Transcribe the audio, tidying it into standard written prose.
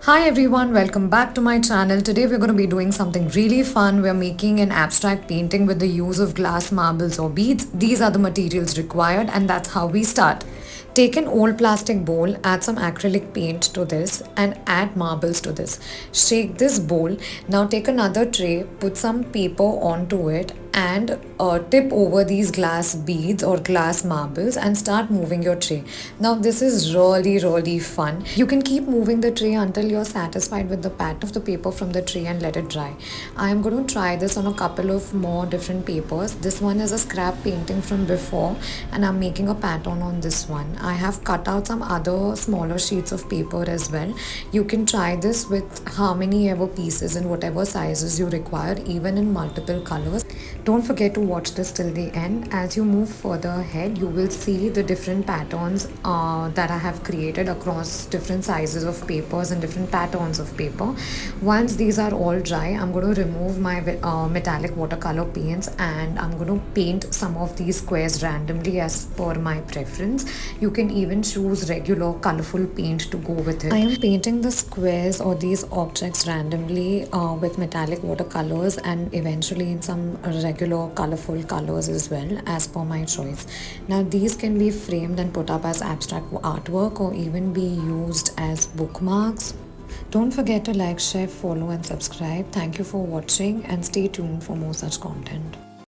Hi everyone, welcome back to my channel. Today we're going to be doing something really fun. We're making an abstract painting with the use of glass, marbles or beads. These are the materials required and that's how we start. Take an old plastic bowl, add some acrylic paint to this and add marbles to this. Shake this bowl. Now take another tray, put some paper onto it and tip over these glass beads or glass marbles and start moving your tray. Now this is really fun. You can keep moving the tray until you're satisfied with the pattern of the paper from the tray and let it dry. I am going to try this on a couple of more different papers. This one is a scrap painting from before and I'm making a pattern on this one. I have cut out some other smaller sheets of paper as well. You can try this with how many ever pieces in whatever sizes you require, even in multiple colors. Don't forget to watch this till the end. As you move further ahead, you will see the different patterns that I have created across different sizes of papers and different patterns of paper. Once these are all dry, I'm going to remove my metallic watercolor paints and I'm going to paint some of these squares randomly as per my preference. You can even choose regular colorful paint to go with it. I am painting the squares or these objects randomly with metallic watercolors and eventually in some regular colorful colors as well as per my choice. Now these can be framed and put up as abstract artwork or even be used as bookmarks. Don't forget to like, share, follow and subscribe. Thank you for watching and stay tuned for more such content.